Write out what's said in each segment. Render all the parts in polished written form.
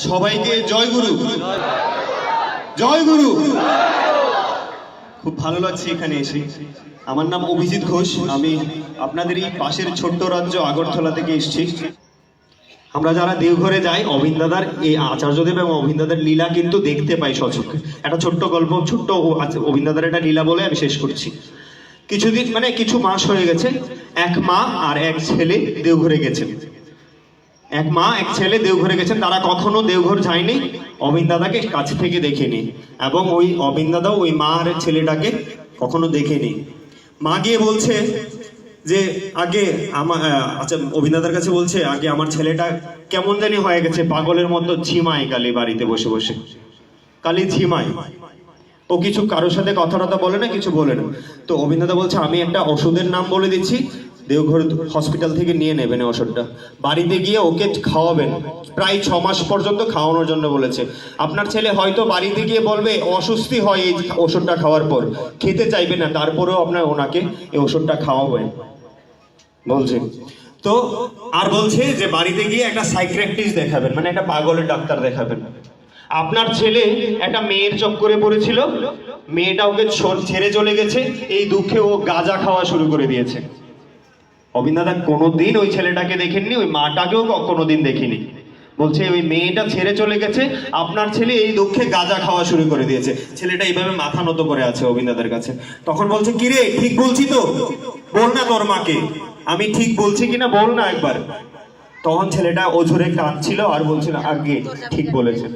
সবাইকে জয় গুরু। জয় গুরু। খুব ভালো লাগছে এখানে এসে। আমার নাম অভিজিৎ ঘোষ, আমি আপনাদের এই পাশের ছোট্ট রাজ্য আগরতলা থেকে এসেছি। আমরা যারা দেওঘরে যাই অবিন্দাদার এই আচার্যদেব এবং অবিন্দাদার লীলা কিন্তু দেখতে পাই সচক্ষে। একটা ছোট্ট গল্প, ছোট্ট অবিন্দাদার একটা লীলা বলে আমি শেষ করছি। কিছুদিন মানে কিছু মাস হয়ে গেছে, এক মা আর এক ছেলে দেওঘরে গেছেন। এক মা এক ছেলে দেওঘরে গেছেন, তারা কখনো দেওঘর যায়নি, অবিন্দাদাকে কাছ থেকে দেখেনি এবং ওই অবিন্দাদাও ওই মা আর ছেলেটাকে কখনো দেখেনি। মা গিয়ে বলছে যে আগে আমার আচ্ছা অবিন্দাদার কাছে বলছে আগে আমার ছেলেটা কেমন জানি হয়ে গেছে, পাগলের মতো ঝিমায় কালি বাড়িতে বসে বসে, কালি ঝিমায়, ও কিছু কারোর সাথে কথা টথা বলে না, কিছু বলে না। তো অবিন্দাদা বলছে আমি একটা ওষুধের নাম বলে দিচ্ছি, দেওঘর হসপিটাল থেকে নিয়ে নেবেন ওষুধটা, বাড়িতে গিয়ে ওকে খাওয়াবেন, প্রায় 6 মাস পর্যন্ত খাওয়ানোর জন্য বলেছে। আপনার ছেলে হয়তো বাড়িতে গিয়ে বলবে অস্বস্তি হয় এই ওষুধটা খাওয়ার পর, খেতে চাইবে না, তারপরেও আপনার ওনাকে এই ওষুধটা খাওয়াবেন বলছে। তো আর বলছে যে বাড়িতে গিয়ে একটা সাইকিয়াট্রিস্ট দেখাবেন, মানে একটা পাগলের ডাক্তার দেখাবেন। আপনার ছেলে একটা মেয়ের চক্করে পড়েছিল, মেয়েটা ওকে ছেড়ে চলে গেছে, এই দুঃখে ও গাঁজা খাওয়া শুরু করে দিয়েছে। অবিন্দাদা কোনোদিন ওই ছেলেটাকে দেখেননি, ওই মাটাকেও কোনোদিন দেখিনি। বলছে ওই মেয়েটা ছেড়ে চলে গেছে, আপনার ছেলে এই দুঃখে গাঁজা খাওয়া শুরু করে দিয়েছে। ছেলেটা এইভাবে মাথা নত করে আছে অবিন্দাদার কাছে। তখন বলছে কিরে ঠিক বলছি তো, বল না তোর মাকে আমি ঠিক বলছি কিনা, বল না একবার। তখন ছেলেটা ওঝরে কাঁদছিল আর বলছিল আগে ঠিক বলেছেন,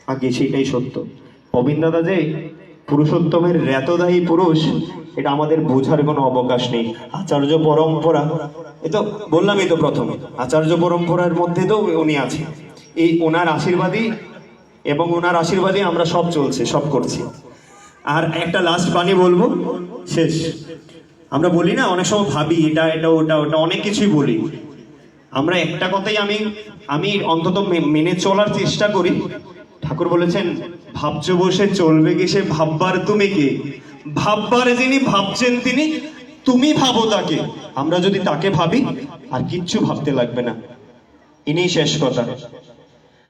আগে সেটাই সত্য। অবিন্দাদা যে পুরুষোত্তমের রেতদায়ী পুরুষ, এটা আমাদের বোঝার কোনো অবকাশ নেই। আচার্য পরম্পরা, এ তো বললামই তো প্রথমে, আচার্য পরম্পরার মধ্যে তো উনি আছে। এই ওনার আশীর্বাদী এবং ওনার আশীর্বাদী আমরা সব চলছে, সব করছি। আর একটা লাস্ট বাণী বলবো, শেষ। আমরা বলি না অনেক সময় ভাবি এটা এটা ওটা ওটা অনেক কিছুই বলি, আমরা একটা কথাই আমি অন্তত মেনে চলার চেষ্টা করি। ঠাকুর বলেছেন ভাবছো বসে চলবে কি সে ভাববার তুমি কে, ভাববার যিনি ভাবছেন তিনি, তুমি ভাবো তাকে। আমরা যদি তাকে ভাবি আর কিচ্ছু ভাবতে লাগবে না, ইনি শেষ কথা।